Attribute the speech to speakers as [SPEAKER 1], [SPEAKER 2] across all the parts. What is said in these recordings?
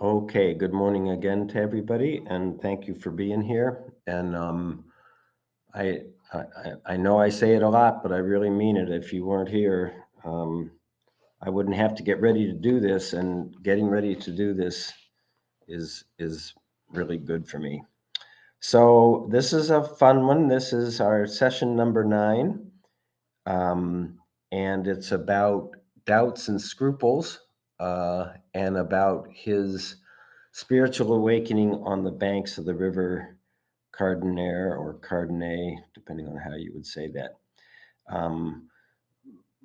[SPEAKER 1] Okay, good morning again to everybody, and thank you for being here. And I, I know I say it a lot, but I really mean it. If you weren't here, I wouldn't have to get ready to do this, and getting ready to do this is really good for me. So this is a fun one. This is our session number 9, um, and it's about doubts and scruples, and about his spiritual awakening on the banks of the river Cardoner or Cardonnet, depending on how you would say that. Um,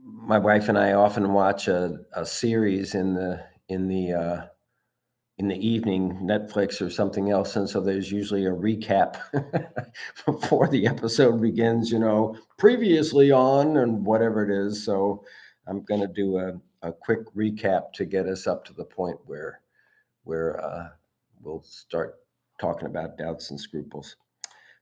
[SPEAKER 1] my wife and I often watch a series in the evening, Netflix or something else, and so there's usually a recap before the episode begins. Previously on and whatever it is. So I'm going to do a quick recap to get us up to the point where we'll start talking about doubts and scruples.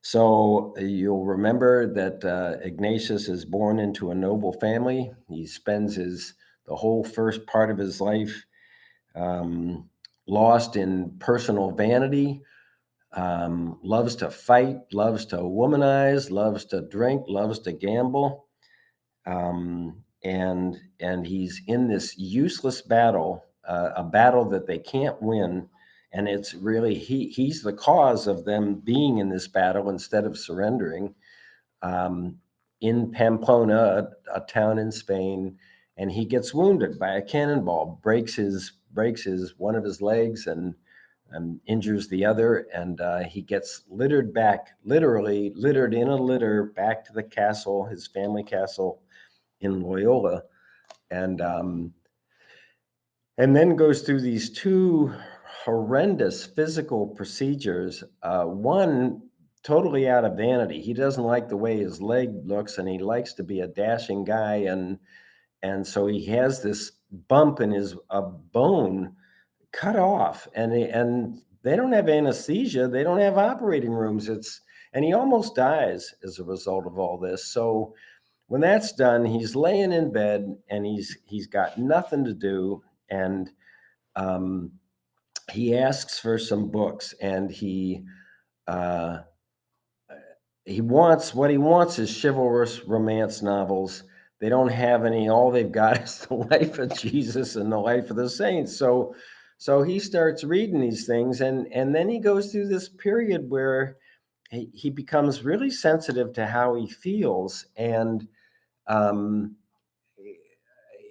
[SPEAKER 1] So you'll remember that Ignatius is born into a noble family. He spends his the whole first part of his life um, lost in personal vanity. Loves to fight, loves to womanize, loves to drink, loves to gamble, and he's in this useless battle, a battle that they can't win, and it's really he's the cause of them being in this battle instead of surrendering. Um, in Pamplona, a town in Spain, and he gets wounded by a cannonball, breaks his one of his legs, and injures the other, and he gets littered back, literally littered in a litter back to the castle, his family castle in Loyola, and um, and then goes through these two horrendous physical procedures. One totally out of vanity. He doesn't like the way his leg looks, and he likes to be a dashing guy, and so he has this bump in his bone cut off, and they don't have anesthesia. They don't have operating rooms. And he almost dies as a result of all this. So when that's done, he's laying in bed and he's got nothing to do, and um, he asks for some books, and uh, he wants is chivalrous romance novels. They don't have any. All they've got is the life of Jesus and the life of the saints. So he starts reading these things, and then he goes through this period where he becomes really sensitive to how he feels, and um,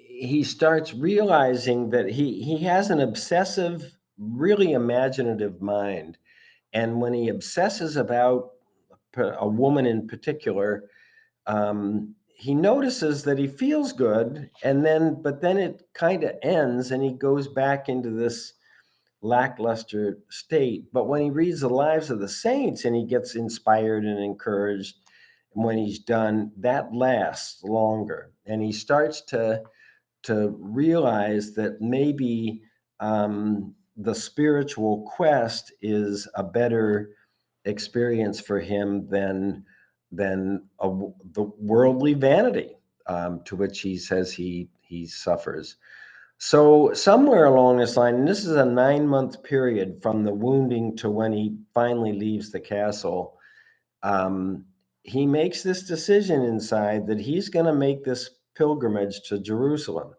[SPEAKER 1] he starts realizing that he has an obsessive, really imaginative mind. And when he obsesses about a woman in particular, he notices that he feels good, but then it kind of ends, and he goes back into this lackluster state. But when he reads the lives of the saints and he gets inspired and encouraged, and when he's done, that lasts longer, and he starts to realize that maybe the spiritual quest is a better experience for him than the worldly vanity, to which he says he suffers. So somewhere along this line, and this is a 9-month period from the wounding to when he finally leaves the castle, um, he makes this decision inside that he's going to make this pilgrimage to Jerusalem.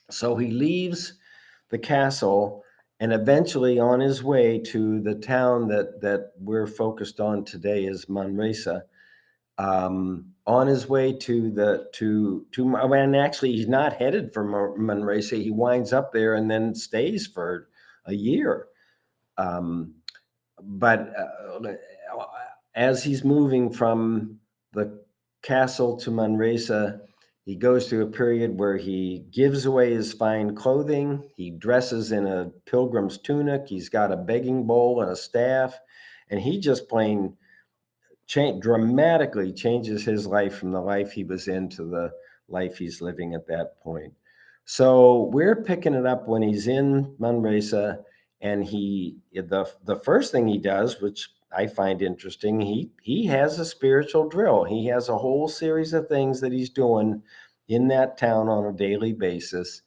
[SPEAKER 1] So he leaves the castle, and eventually on his way to the town that we're focused on today is Manresa. On his way and actually he's not headed for Manresa. He winds up there and then stays for a year. Um, but as he's moving from the castle to Manresa, he goes through a period where he gives away his fine clothing. He dresses in a pilgrim's tunic. He's got a begging bowl and a staff, and he just plain dramatically changes his life from the life he was in to the life he's living at that point. So we're picking it up when he's in Manresa, and the first thing he does, which I find interesting, he has a spiritual drill. He has a whole series of things that he's doing in that town on a daily basis,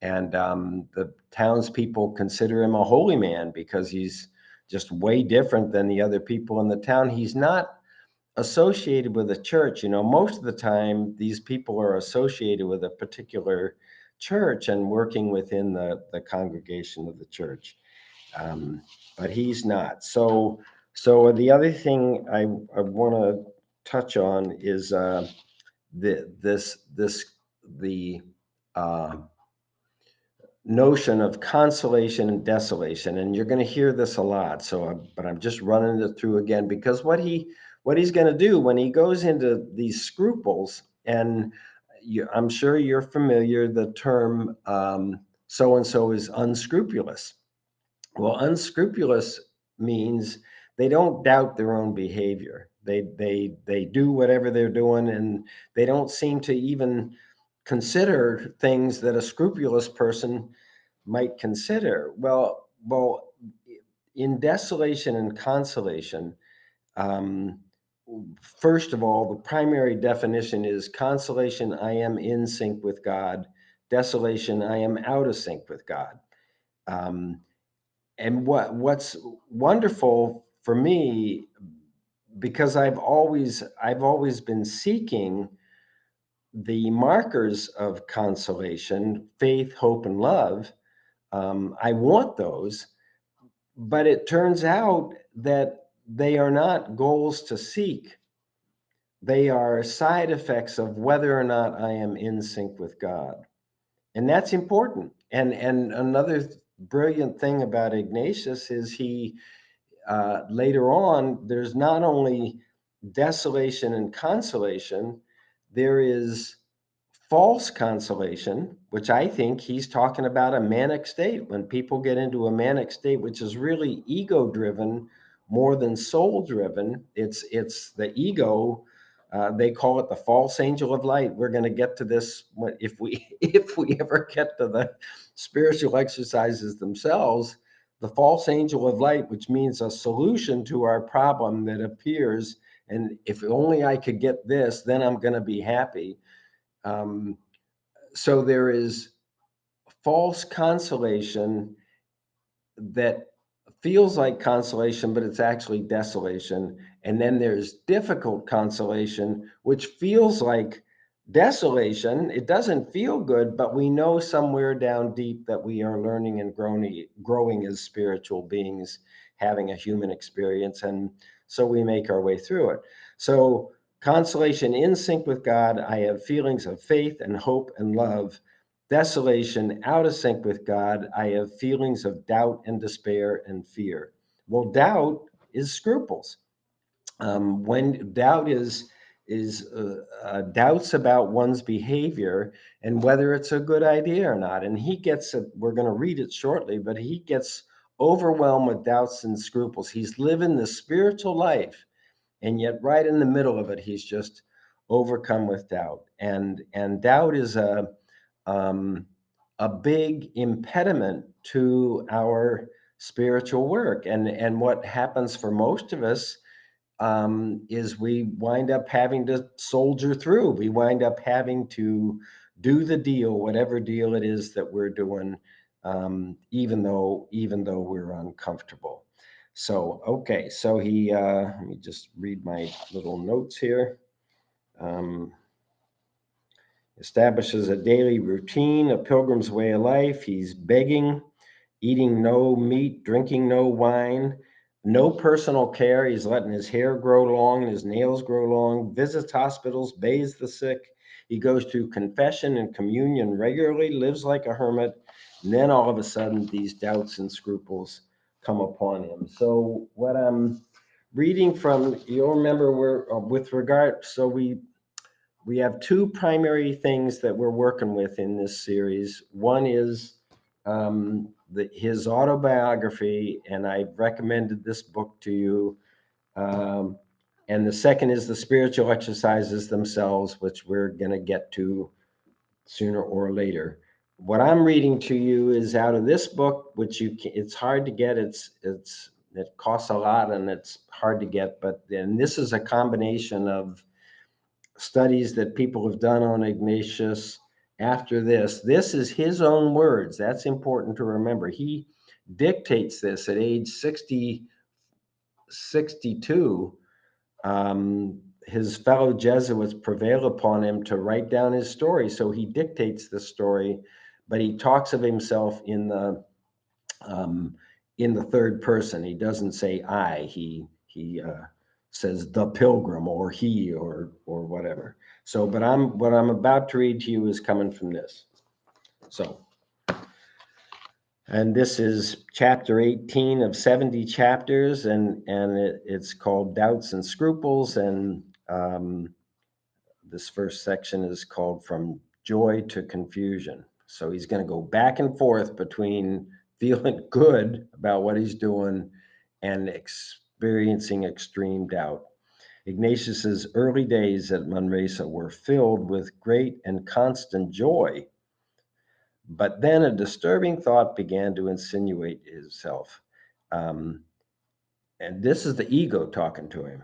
[SPEAKER 1] the townspeople consider him a holy man because he's just way different than the other people in the town. He's not associated with a church. Most of the time, these people are associated with a particular church and working within the congregation of the church. Um, but he's not. So the other thing I want to touch on is the uh, notion of consolation and desolation, and you're going to hear this a lot. But I'm just running it through again because what he's going to do when he goes into these scruples, and I'm sure you're familiar the term so and so is unscrupulous. Well, unscrupulous means they don't doubt their own behavior. They do whatever they're doing, and they don't seem to even consider things that a scrupulous person might consider. Well, in desolation and consolation, um, first of all, the primary definition is consolation, I am in sync with God. Desolation, I am out of sync with God. Um, and what's wonderful for me, because I've always been seeking the markers of consolation, faith, hope, and love. I want those, but it turns out that they are not goals to seek. They are side effects of whether or not I am in sync with God. And that's important. And another brilliant thing about Ignatius is he later on, there's not only desolation and consolation, there is false consolation, which I think he's talking about a manic state. When people get into a manic state, which is really ego driven more than soul driven, it's the ego. They call it the false angel of light. We're going to get to this if we if we ever get to the spiritual exercises themselves. The false angel of light, which means a solution to our problem that appears, and if only I could get this, then I'm going to be happy. um, so there is false consolation that feels like consolation, but it's actually desolation. And then there's difficult consolation, which feels like desolation. It doesn't feel good, but we know somewhere down deep that we are learning and growing as spiritual beings, having a human experience. And so we make our way through it. So, consolation in sync with God, I have feelings of faith and hope and love. Desolation, out of sync with God, I have feelings of doubt and despair and fear. Well, doubt is scruples. When doubt is doubts about one's behavior and whether it's a good idea or not. And he gets it. We're going to read it shortly, but he gets overwhelmed with doubts and scruples. He's living the spiritual life, and yet right in the middle of it, he's just overcome with doubt. And doubt is um, a big impediment to our spiritual work. And what happens for most of us is we wind up having to soldier through. We wind up having to do the deal, whatever deal it is that we're doing, even though we're uncomfortable. So okay, so he let me just read my little notes here. Um, Establishes a daily routine, a pilgrim's way of life. He's begging, eating no meat, drinking no wine, no personal care. He's letting his hair grow long and his nails grow long, visits hospitals, bathes the sick. He goes to confession and communion regularly, lives like a hermit. And then all of a sudden, these doubts and scruples come upon him. So, what I'm reading from, you'll remember, with regard, so we have two primary things that we're working with in this series. One is his autobiography, and I recommended this book to you. Um, and the second is the spiritual exercises themselves, which we're going to get to sooner or later. What I'm reading to you is out of this book, which it's hard to get. It costs a lot and it's hard to get. But then this is a combination of studies that people have done on Ignatius after this is his own words. That's important to remember. He dictates this at age 62. His fellow Jesuits prevail upon him to write down his story. So he dictates the story, but he talks of himself um, in the third person. He doesn't say I. He says the pilgrim or he or whatever. So, but what I'm about to read to you is coming from this. So, and this is chapter 18 of 70 chapters, and it's called Doubts and Scruples, and this first section is called From Joy to Confusion. So he's going to go back and forth between feeling good about what he's doing and experiencing extreme doubt. Ignatius's early days at Manresa were filled with great and constant joy, but then a disturbing thought began to insinuate itself. Um, and this is the ego talking to him.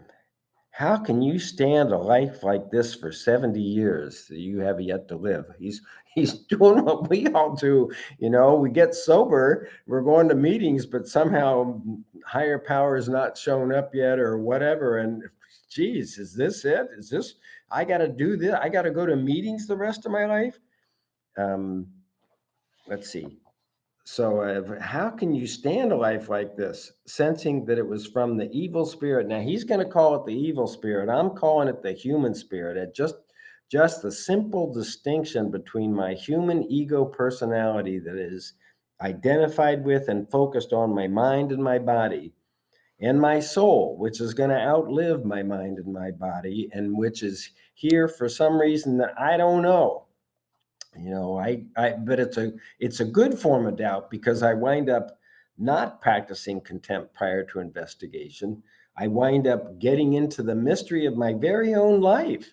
[SPEAKER 1] How can you stand a life like this for 70 years that you have yet to live? He's doing what we all do. You know, we get sober, we're going to meetings, but somehow higher power is not showing up yet or whatever. And geez, is this it? Is this, I got to do this? I got to go to meetings the rest of my life? Um, let's see. So, how can you stand a life like this, sensing that it was from the evil spirit? Now he's going to call it the evil spirit. I'm calling it the human spirit. Just the simple distinction between my human ego personality that is identified with and focused on my mind and my body, and my soul, which is going to outlive my mind and my body, and which is here for some reason that I don't know. You know, but it's a good form of doubt because I wind up not practicing contempt prior to investigation. I wind up getting into the mystery of my very own life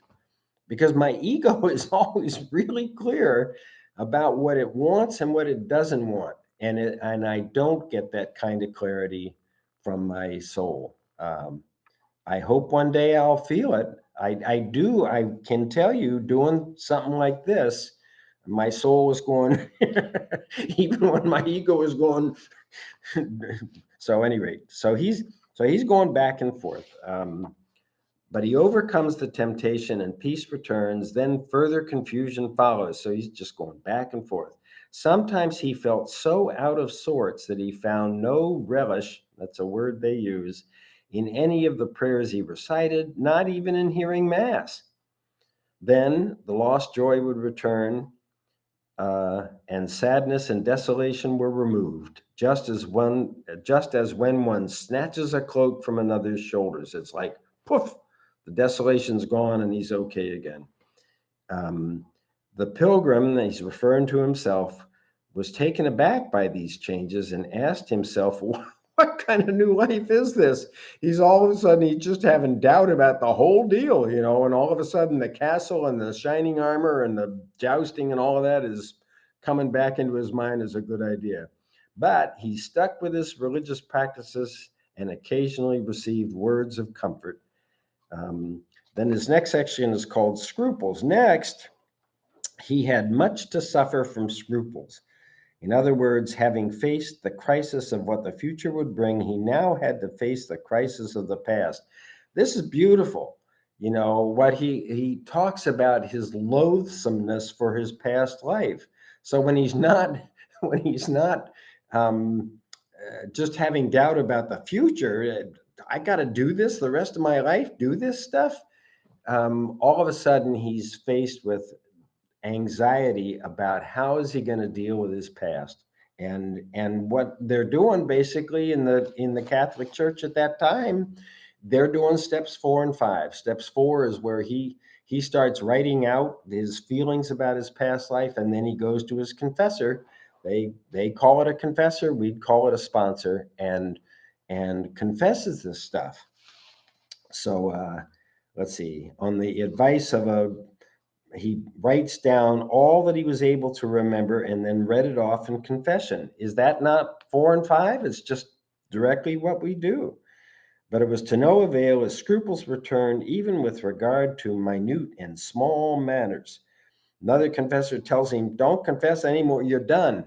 [SPEAKER 1] because my ego is always really clear about what it wants and what it doesn't want, and I don't get that kind of clarity from my soul. I hope one day I'll feel it. I do. I can tell you, doing something like this, my soul was going, even when my ego was going. So, at any rate, so he's going back and forth. But he overcomes the temptation and peace returns. Then further confusion follows. So he's just going back and forth. Sometimes he felt so out of sorts that he found no relish, that's a word they use, in any of the prayers he recited, not even in hearing Mass. Then the lost joy would return, and sadness and desolation were removed, just as when one snatches a cloak from another's shoulders. It's like poof, the desolation's gone, and he's okay again. Um, the pilgrim, he's referring to himself, was taken aback by these changes and asked himself, what kind of new life is this? He's all of a sudden, he's just having doubt about the whole deal, you know, and all of a sudden the castle and the shining armor and the jousting and all of that is coming back into his mind as a good idea. But he stuck with his religious practices and occasionally received words of comfort. Um, then his next section is called Scruples. Next, he had much to suffer from scruples. In other words, having faced the crisis of what the future would bring, he now had to face the crisis of the past. This is beautiful. You know, what he talks about his loathsomeness for his past life. So when he's not when he's not just having doubt about the future, I got to do this the rest of my life, do this stuff. All of a sudden, he's faced with anxiety about how is he going to deal with his past, and what they're doing basically in the Catholic Church at that time. They're doing steps 4 and 5. Steps 4 is where he starts writing out his feelings about his past life, and then he goes to his confessor. They call it a confessor, we'd call it a sponsor, and confesses this stuff. So let's see, on the advice of a he writes down all that he was able to remember and then read it off in confession. Is that not 4 and 5? It's just directly what we do. But it was to no avail, as scruples returned, even with regard to minute and small matters. Another confessor tells him, don't confess anymore, you're done.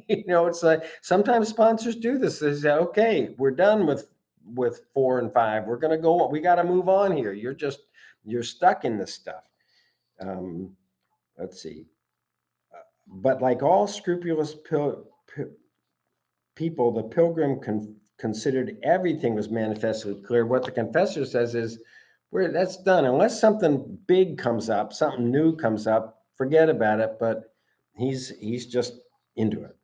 [SPEAKER 1] It's like sometimes sponsors do this. They say, okay, we're done with 4 and 5. We're going to go, we got to move on here. You're stuck in this stuff. Um, let's see. But like all scrupulous people, the pilgrim considered everything was manifestly clear. What the confessor says is, that's done. Unless something big comes up, something new comes up, forget about it. But he's just into it.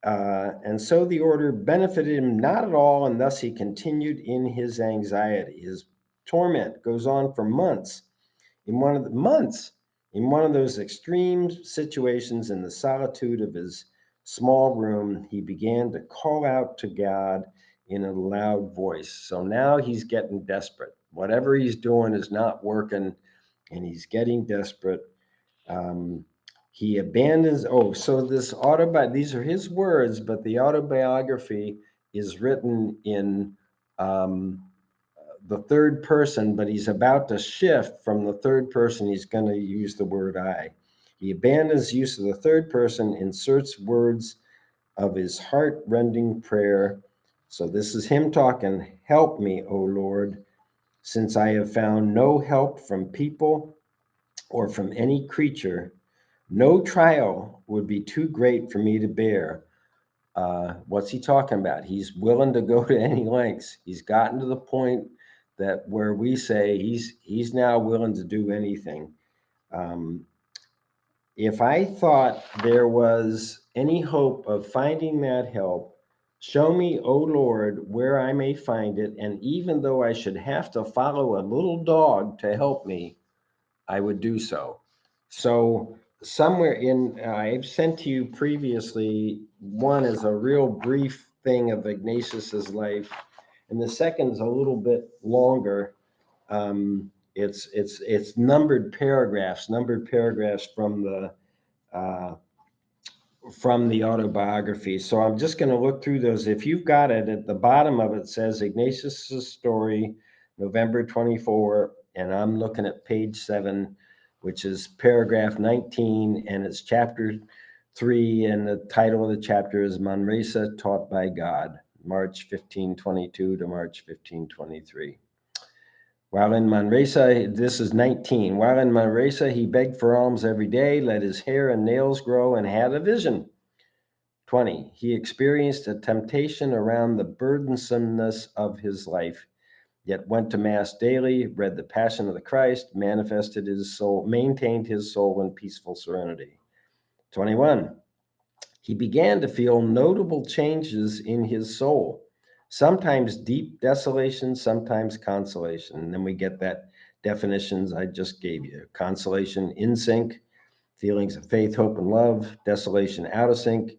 [SPEAKER 1] And so the order benefited him not at all, and thus he continued in his anxiety. His torment goes on for months. In one of those extreme situations, in the solitude of his small room, he began to call out to God in a loud voice. So now he's getting desperate. Whatever he's doing is not working, and he's getting desperate. Um, he abandons. Oh, so this these are his words, but the autobiography is written in um, the third person, but he's about to shift from the third person. He's going to use the word I. He abandons use of the third person, inserts words of his heart-rending prayer. So this is him talking. Help me, O Lord, since I have found no help from people or from any creature. No trial would be too great for me to bear. What's he talking about? He's willing to go to any lengths. He's gotten to the point that where we say he's now willing to do anything. Um, if I thought there was any hope of finding that help, show me, O Lord, where I may find it. And even though I should have to follow a little dog to help me, I would do so. So somewhere in, I've sent to you previously, one is a real brief thing of Ignatius's life, and the second is a little bit longer. It's numbered paragraphs uh, from the autobiography. So I'm just going to look through those. If you've got it, at the bottom of it says Ignatius's story, November 24, and I'm looking at page 7, which is paragraph 19, and it's chapter 3, and the title of the chapter is Manresa Taught by God, March 1522 to March 1523. While in Manresa, this is 19. While in Manresa, he begged for alms every day, let his hair and nails grow, and had a vision. 20. He experienced a temptation around the burdensomeness of his life, yet went to Mass daily, read the Passion of the Christ, maintained his soul in peaceful serenity. 21. He began to feel notable changes in his soul, sometimes deep desolation, sometimes consolation. And then we get that definitions I just gave you. Consolation in sync, feelings of faith, hope, and love; desolation out of sync,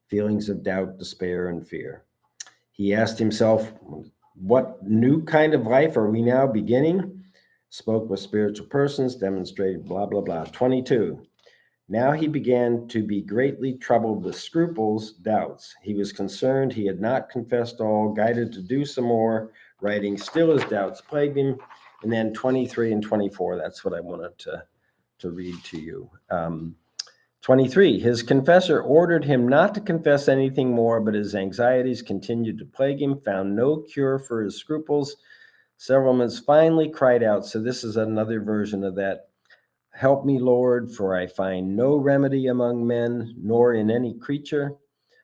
[SPEAKER 1] feelings of doubt, despair, and fear. He asked himself, what new kind of life are we now beginning? Spoke with spiritual persons, demonstrated blah, blah, blah. 22. Now he began to be greatly troubled with scruples, doubts. He was concerned he had not confessed all, guided to do some more, writing, still his doubts plagued him. And then 23 and 24, that's what I wanted to read to you. 23, his confessor ordered him not to confess anything more, but his anxieties continued to plague him, found no cure for his scruples. Several months finally cried out. So this is another version of that. Help me, Lord, for I find no remedy among men, nor in any creature.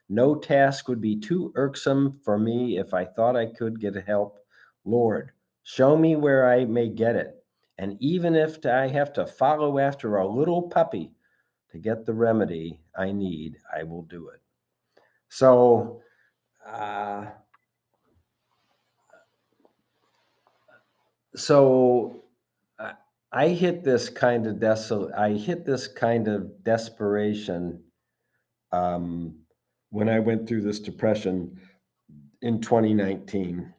[SPEAKER 1] No task would be too irksome for me if I thought I could get help. Lord, show me where I may get it. And even if I have to follow after a little puppy to get the remedy I need, I will do it. So, uh, so uh, I hit this kind of desperation um, when I went through this depression in 2019,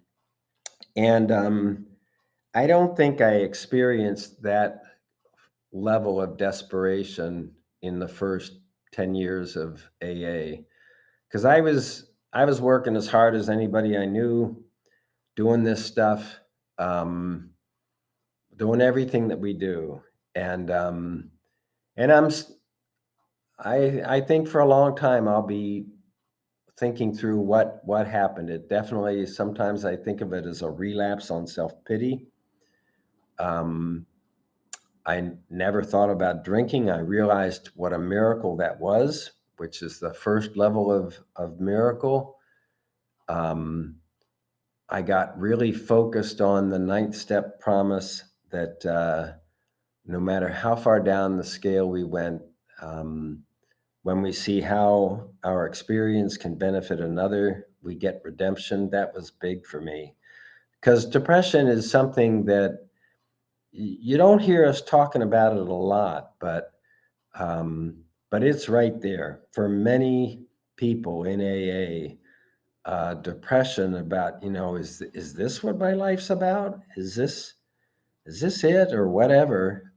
[SPEAKER 1] and I don't think I experienced that level of desperation in the first 10 years of AA, because I was working as hard as anybody I knew, doing this stuff, um, doing everything that we do, and And I think for a long time I'll be thinking through what happened. It definitely, sometimes I think of it as a relapse on self-pity. Um, I never thought about drinking. I realized what a miracle that was, which is the first level of miracle. Um, I got really focused on the ninth step promise that no matter how far down the scale we went, um, when we see how our experience can benefit another, we get redemption. That was big for me because depression is something that you don't hear us talking about it a lot, um, but it's right there for many people in AA. Depression about, is this what my life's about? Is this it or whatever?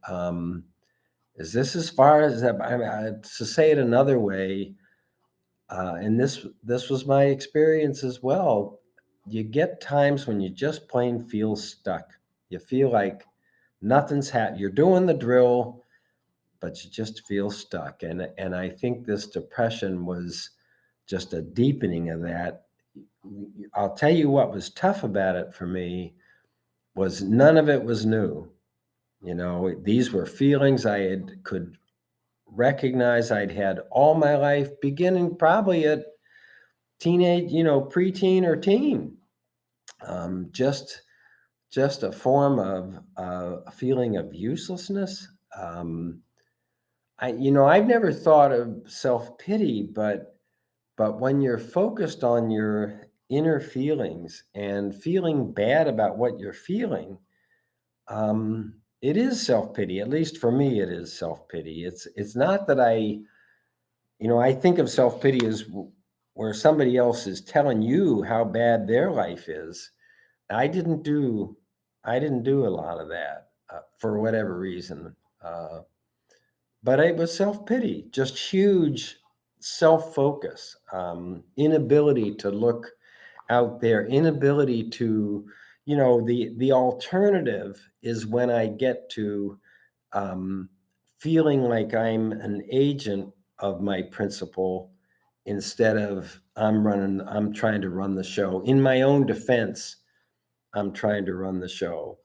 [SPEAKER 1] Is this as far as that? To say it another way, and this was my experience as well. You get times when you just plain feel stuck. You feel like nothing's happening. You're doing the drill, but you just feel stuck. And I think this depression was just a deepening of that. I'll tell you what was tough about it for me was none of it was new. These were feelings could recognize I'd had all my life, beginning probably at teenage, preteen or teen. Just a form of a feeling of uselessness. I've never thought of self pity, but when you're focused on your inner feelings and feeling bad about what you're feeling, it is self pity. At least for me, it is self pity. It's not that I think of self pity as where somebody else is telling you how bad their life is. I didn't do I didn't do a lot of that for whatever reason. Uh, but it was self-pity, just huge self-focus, inability to look out there, inability to, the alternative is when I get to um, feeling like I'm an agent of my principal instead of I'm trying to run the show. In my own defense, I'm trying to run the show.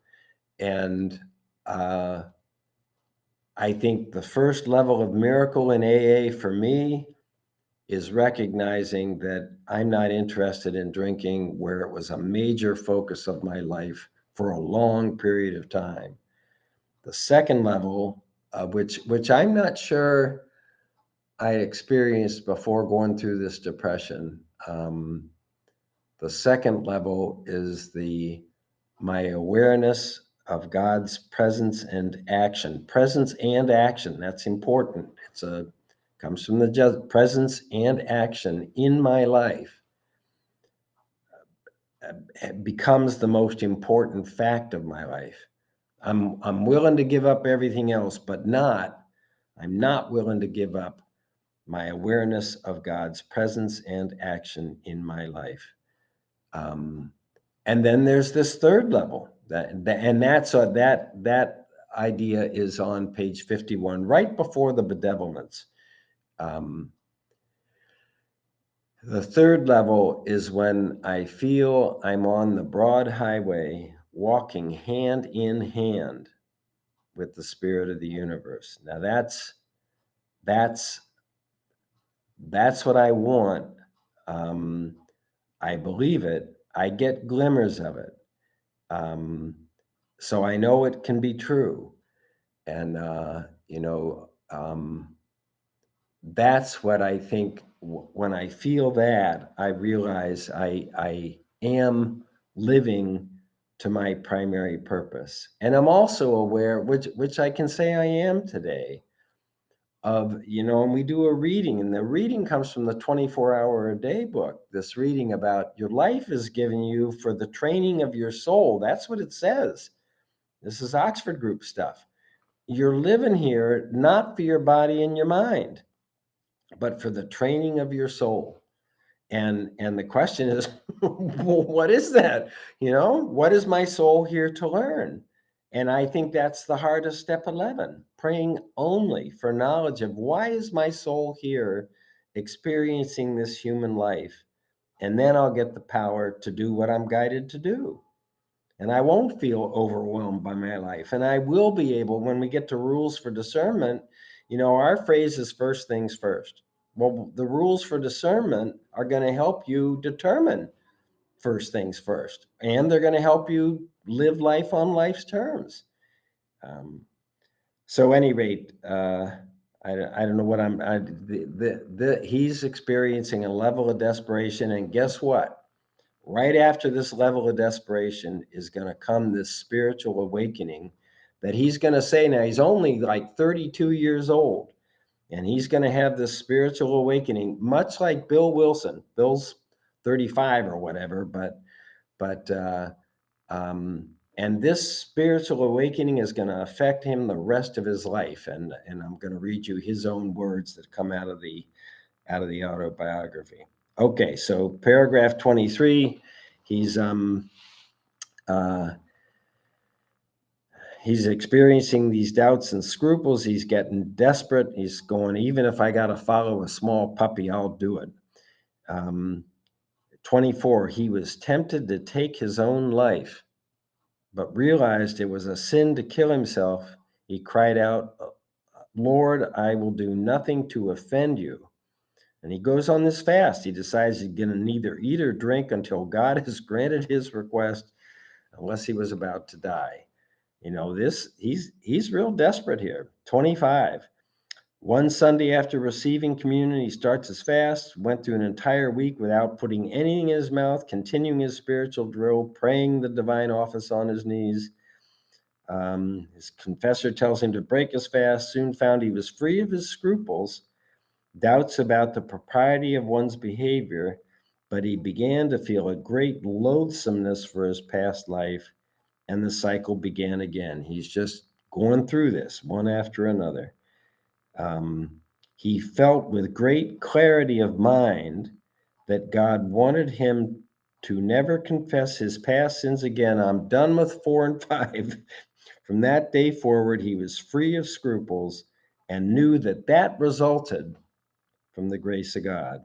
[SPEAKER 1] And uh, I think the first level of miracle in AA for me is recognizing that I'm not interested in drinking, where it was a major focus of my life for a long period of time. The second level, which I'm not sure I experienced before going through this depression. The second level is the my awareness of God's presence and action. Presence and action. That's important. Comes from the presence and action in my life becomes the most important fact of my life. I'm willing to give up everything else, but I'm not willing to give up my awareness of God's presence and action in my life. Um, and then there's this third level and that idea is on page 51, right before the bedevilments. Um, the third level is when I feel I'm on the broad highway, walking hand in hand with the spirit of the universe. Now that's that's what I want. Um, I believe it. I get glimmers of it. Um, so I know it can be true. And, that's what I think. When I feel that, I realize I am living to my primary purpose. And I'm also aware, which I can say I am today, and we do a reading, and the reading comes from the 24-hour a day book. This reading about your life is given you for the training of your soul. That's what it says. This is Oxford Group stuff. You're living here not for your body and your mind, but for the training of your soul. And the question is, what is that? What is my soul here to learn? And I think that's the hardest step 11, praying only for knowledge of why is my soul here experiencing this human life? And then I'll get the power to do what I'm guided to do. And I won't feel overwhelmed by my life. And I will be able, when we get to rules for discernment, our phrase is first things first. Well, the rules for discernment are going to help you determine first things first, and they're going to help you live life on life's terms. So, any rate, I don't know what he's experiencing a level of desperation, and guess what? Right after this level of desperation is going to come this spiritual awakening that he's going to say, now he's only like 32 years old, and he's going to have this spiritual awakening, much like Bill Wilson. Bill's 35 or whatever, but and this spiritual awakening is going to affect him the rest of his life. And I'm going to read you his own words that come out of the autobiography. Okay, so paragraph 23, he's uh, he's experiencing these doubts and scruples. He's getting desperate. He's going, even if I got to follow a small puppy, I'll do it. 24, he was tempted to take his own life, but realized it was a sin to kill himself. He cried out, Lord, I will do nothing to offend you. And he goes on this fast. He decides he's going to neither eat or drink until God has granted his request, unless he was about to die. He's real desperate here. 25. One Sunday after receiving communion, he starts his fast, went through an entire week without putting anything in his mouth, continuing his spiritual drill, praying the divine office on his knees. His confessor tells him to break his fast, soon found he was free of his scruples, doubts about the propriety of one's behavior, but he began to feel a great loathsomeness for his past life, and the cycle began again. He's just going through this one after another. He felt with great clarity of mind that God wanted him to never confess his past sins again. I'm done with 4 and 5. From that day forward, he was free of scruples and knew that that resulted from the grace of God.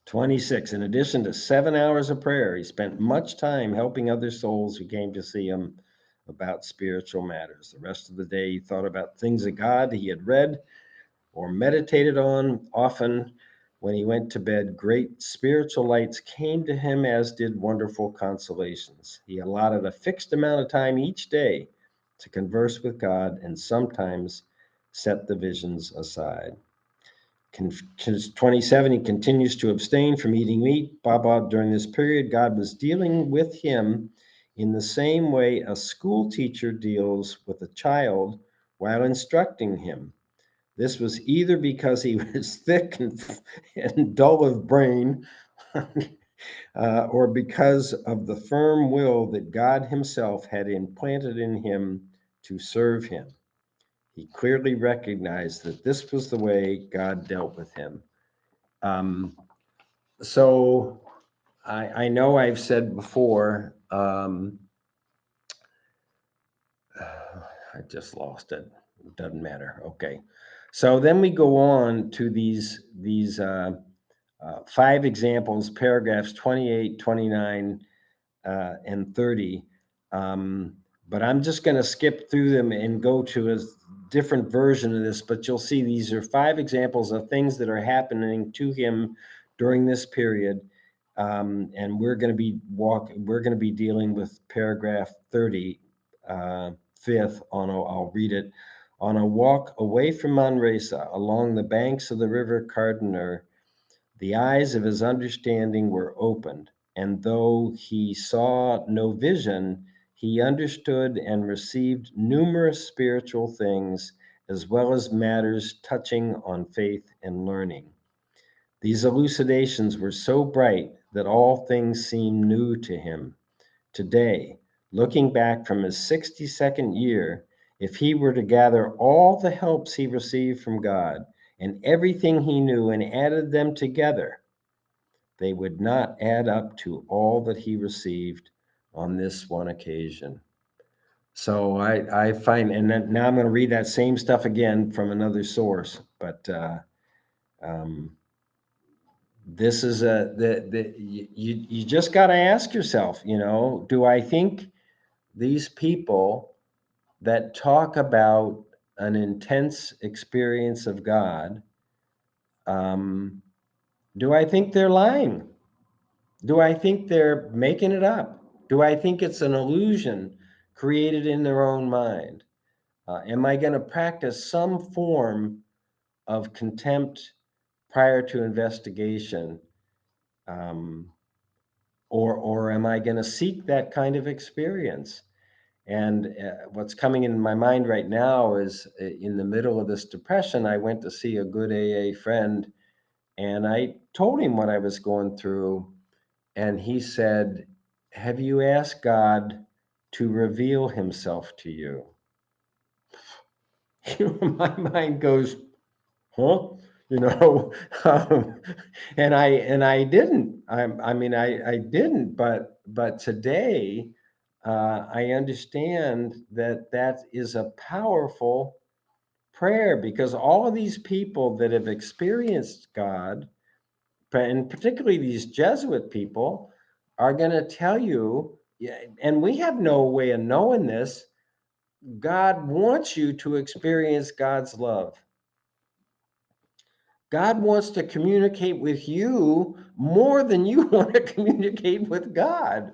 [SPEAKER 1] 26, in addition to 7 hours of prayer, he spent much time helping other souls who came to see him about spiritual matters. The rest of the day, he thought about things of God he had read or meditated on. Often, when he went to bed, great spiritual lights came to him, as did wonderful consolations. He allotted a fixed amount of time each day to converse with God and sometimes set the visions aside. 27, he continues to abstain from eating meat. Baba, during this period, God was dealing with him in the same way a school teacher deals with a child while instructing him. This was either because he was thick and dull of brain, or because of the firm will that God himself had implanted in him to serve him. He clearly recognized that this was the way God dealt with him. So I know I've said before, I just lost it. It doesn't matter. Okay. So then we go on to these 5 examples, paragraphs 28, 29, and 30. But I'm just going to skip through them and go to a different version of this. But you'll see these are 5 examples of things that are happening to him during this period. And we're going to be dealing with paragraph 30, fifth. I'll read it. On a walk away from Manresa, along the banks of the river Cardoner, the eyes of his understanding were opened, and though he saw no vision, he understood and received numerous spiritual things, as well as matters touching on faith and learning. These elucidations were so bright that all things seemed new to him. Today, looking back from his 62nd year, if he were to gather all the helps he received from God and everything he knew and added them together, they would not add up to all that he received on this one occasion. So I find, and then now I'm going to read that same stuff again from another source, but um, this is you just got to ask yourself, do I think these people that talk about an intense experience of God, um, do I think they're lying? Do I think they're making it up? Do I think it's an illusion created in their own mind? Am I going to practice some form of contempt prior to investigation? Um, or am I going to seek that kind of experience? And what's coming in my mind right now is in the middle of this depression, I went to see a good AA friend and I told him what I was going through. And he said, "Have you asked God to reveal himself to you?" My mind goes, huh? You know, um, and I didn't. I didn't. But today, I understand that that is a powerful prayer because all of these people that have experienced God, and particularly these Jesuit people, are going to tell you, yeah, and we have no way of knowing this. God wants you to experience God's love. God wants to communicate with you more than you want to communicate with God,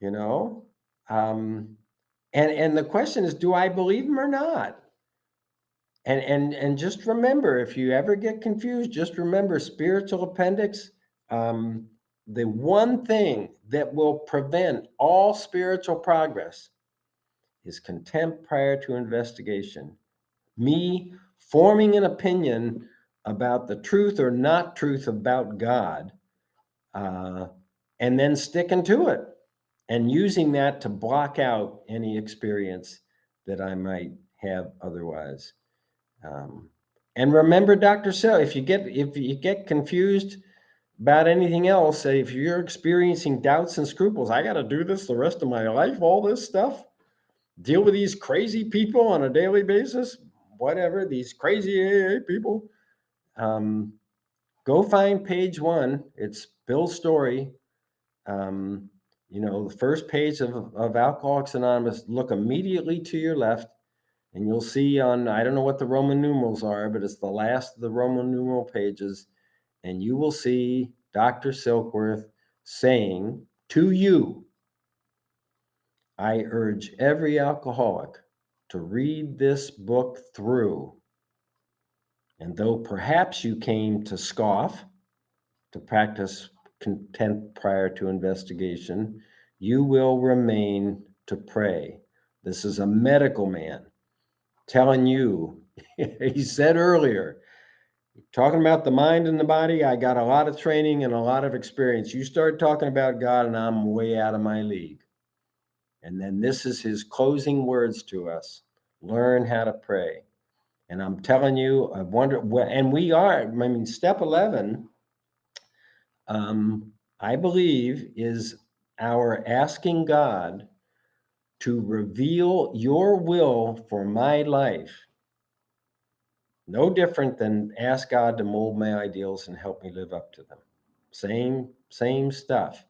[SPEAKER 1] you know? Um, and the question is, do I believe him or not? And just remember, if you ever get confused, just remember spiritual appendix. Um, the one thing that will prevent all spiritual progress is contempt prior to investigation. Me forming an opinion about the truth or not truth about God, uh, and then sticking to it and using that to block out any experience that I might have otherwise. Um, and remember, Dr. Sell, if you get confused about anything else, say if you're experiencing doubts and scruples, I got to do this the rest of my life, all this stuff, deal with these crazy people on a daily basis, whatever, these crazy AA people. Um, Go find page one. It's Bill's story. Um, the first page of Alcoholics Anonymous. Look immediately to your left, and you'll see I don't know what the Roman numerals are, but it's the last of the Roman numeral pages. And you will see Dr. Silkworth saying to you, I urge every alcoholic to read this book through. And though perhaps you came to scoff, to practice contempt prior to investigation, you will remain to pray. This is a medical man telling you, he said earlier, talking about the mind and the body, I got a lot of training and a lot of experience. You start talking about God, and I'm way out of my league. And then this is his closing words to us: learn how to pray. And I'm telling you, I wonder, and we are, step 11, I believe, is our asking God to reveal your will for my life. No different than ask God to mold my ideals and help me live up to them. Same stuff.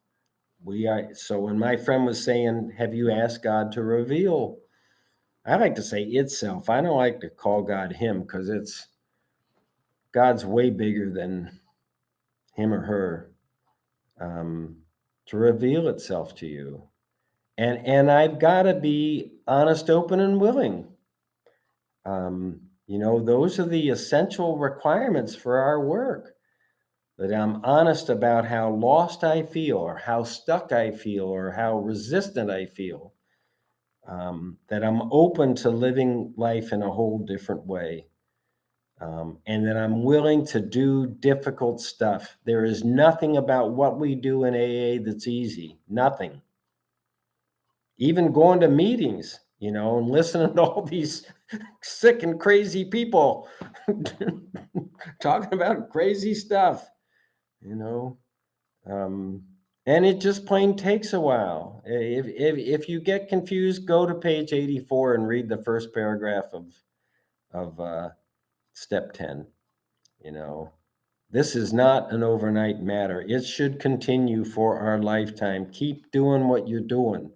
[SPEAKER 1] So when my friend was saying, have you asked God to reveal? I like to say itself. I don't like to call God him because God's way bigger than him or her, to reveal itself to you. And I've got to be honest, open, and willing. Those are the essential requirements for our work. That I'm honest about how lost I feel, or how stuck I feel, or how resistant I feel. That I'm open to living life in a whole different way. And that I'm willing to do difficult stuff. There is nothing about what we do in AA that's easy. Nothing. Even going to meetings, and listening to all these sick and crazy people talking about crazy stuff, you know. Um, And it just plain takes a while. If you get confused, go to page 84 and read the first paragraph of step 10. You know, this is not an overnight matter. It should continue for our lifetime. Keep doing what you're doing.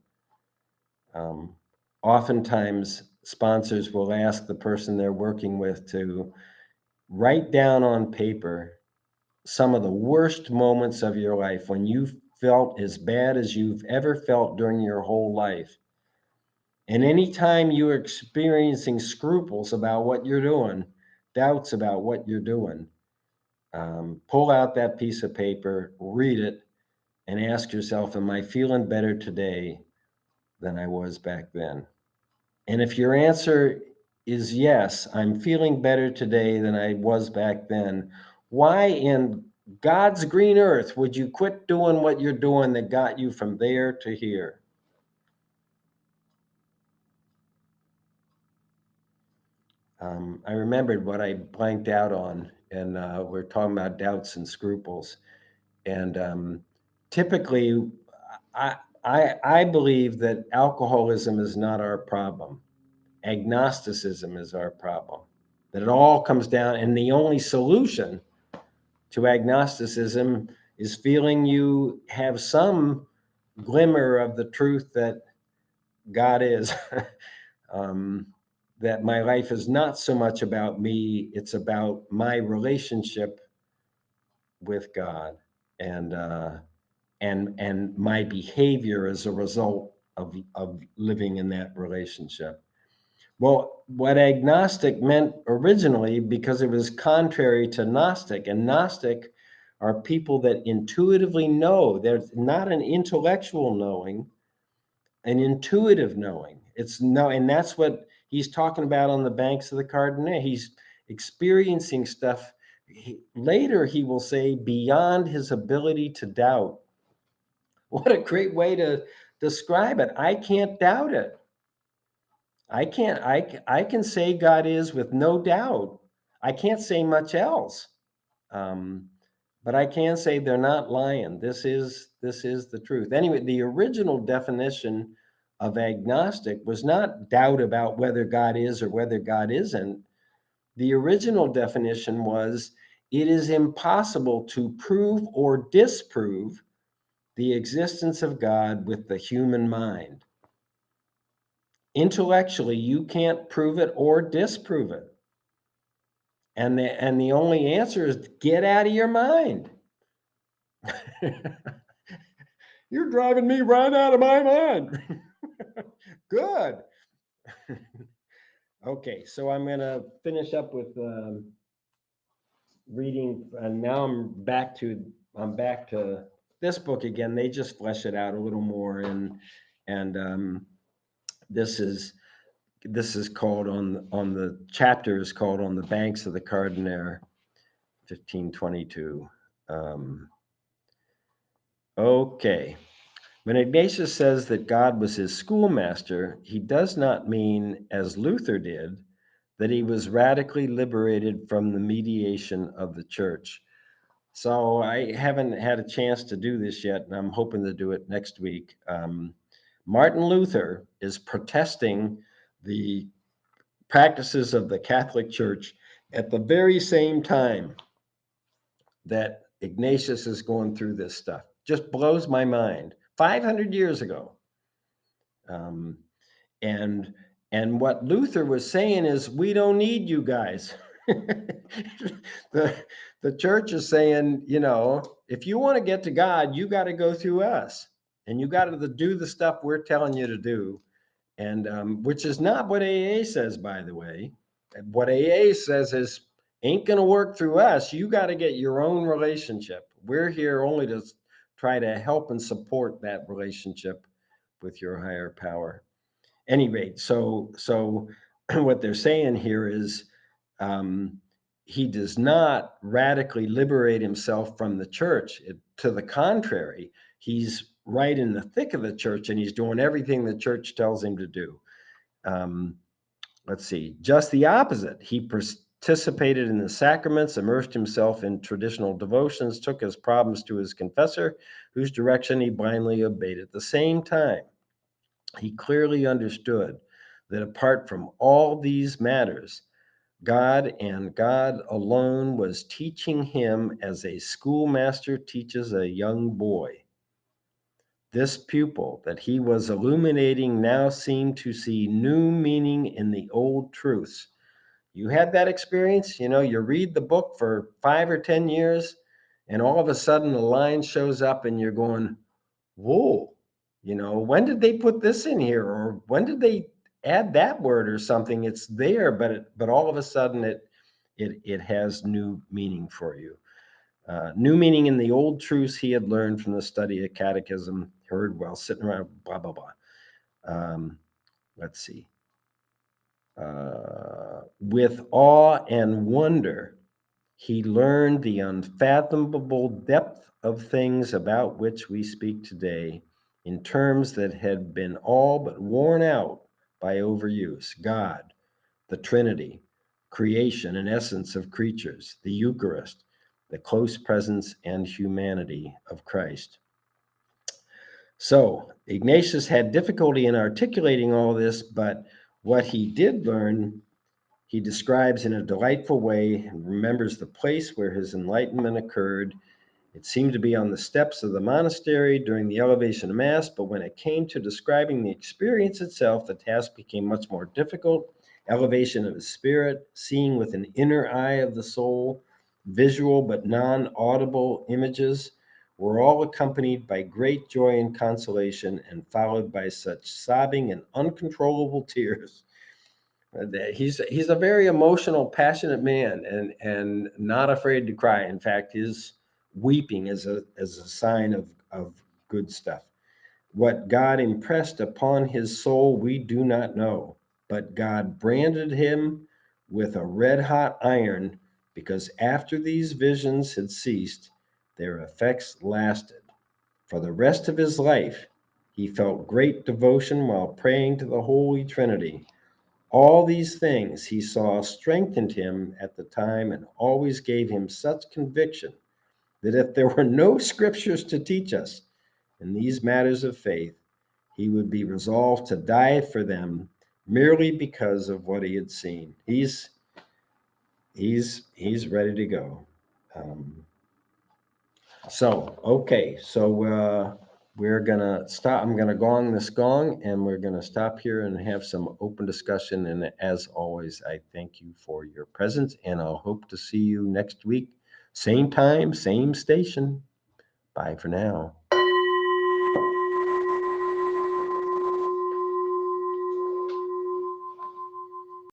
[SPEAKER 1] Um, Oftentimes, sponsors will ask the person they're working with to write down on paper some of the worst moments of your life when you felt as bad as you've ever felt during your whole life. And anytime you're experiencing scruples about what you're doing, doubts about what you're doing, pull out that piece of paper, read it, and ask yourself, am I feeling better today than I was back then? And if your answer is yes, I'm feeling better today than I was back then, why in God's green earth would you quit doing what you're doing that got you from there to here? I remembered what I blanked out on, and we're talking about doubts and scruples. And typically, I, I believe that alcoholism is not our problem. Agnosticism is our problem. That it all comes down, and the only solution to agnosticism is feeling you have some glimmer of the truth that God is. um, that my life is not so much about me, it's about my relationship with God, and and my behavior as a result of living in that relationship. Well, what agnostic meant originally, because it was contrary to Gnostic, and Gnostic are people that intuitively know. There's not an intellectual knowing, an intuitive knowing. It's no, and that's what he's talking about on the banks of the cardoner. He's experiencing stuff. Later, he will say, beyond his ability to doubt. What a great way to describe it. I can't doubt it. I can say God is with no doubt. I can't say much else. Um, but I can say they're not lying. This is the truth. Anyway, the original definition of agnostic was not doubt about whether God is or whether God isn't. The original definition was it is impossible to prove or disprove the existence of God with the human mind. Intellectually, you can't prove it or disprove it. And the only answer is get out of your mind. You're driving me right out of my mind. Good. Okay, so I'm going to finish up with reading, and now I'm back to this book again. They just flesh it out a little more, and this is this is called on the chapter is called on the banks of the Cardoner, 1522. Um, okay. When Ignatius says that God was his schoolmaster, he does not mean, as Luther did, that he was radically liberated from the mediation of the church. So I haven't had a chance to do this yet, and I'm hoping to do it next week. Martin Luther is protesting the practices of the Catholic Church at the very same time that Ignatius is going through this stuff. Just blows my mind. 500 years ago. Um, and and what Luther was saying is, we don't need you guys. the the church is saying, if you want to get to God, you got to go through us, and you got to do the stuff we're telling you to do, and which is not what AA says, by the way. What AA says is, ain't going to work through us. You got to get your own relationship. We're here only to try to help and support that relationship with your higher power. Any rate, so what they're saying here is, um, he does not radically liberate himself from the church. To the contrary, he's right in the thick of the church, and he's doing everything the church tells him to do. Um, let's see, just the opposite. He participated in the sacraments, immersed himself in traditional devotions, took his problems to his confessor, whose direction he blindly obeyed. At the same time, he clearly understood that apart from all these matters, God and God alone was teaching him as a schoolmaster teaches a young boy. This pupil that he was illuminating now seemed to see new meaning in the old truths. You had that experience? You read the book for 5 or 10 years, and all of a sudden a line shows up and you're going, whoa, when did they put this in here? Or when did they add that word or something? It's there, but all of a sudden it has new meaning for you. New meaning in the old truths he had learned from the study of catechism, heard while sitting around, blah, blah, blah. Let's see. With awe and wonder, he learned the unfathomable depth of things about which we speak today in terms that had been all but worn out by overuse. God, the Trinity, creation and essence of creatures, the Eucharist, the close presence and humanity of Christ. So Ignatius had difficulty in articulating all this, but what he did learn, he describes in a delightful way and remembers the place where his enlightenment occurred. It seemed to be on the steps of the monastery during the elevation of Mass, but when it came to describing the experience itself, the task became much more difficult. Elevation of his spirit, seeing with an inner eye of the soul, visual but non-audible images, were all accompanied by great joy and consolation and followed by such sobbing and uncontrollable tears. He's a very emotional, passionate man, and not afraid to cry. In fact, his weeping is a sign of good stuff. What God impressed upon his soul, we do not know, but God branded him with a red hot iron because after these visions had ceased, their effects lasted. For the rest of his life, he felt great devotion while praying to the Holy Trinity. All these things he saw strengthened him at the time and always gave him such conviction that if there were no scriptures to teach us in these matters of faith, he would be resolved to die for them merely because of what he had seen. He's ready to go. Um, so we're gonna stop. I'm gonna gong this gong, and we're gonna stop here and have some open discussion. And as always, I thank you for your presence, and I'll hope to see you next week, same time, same station. Bye for now.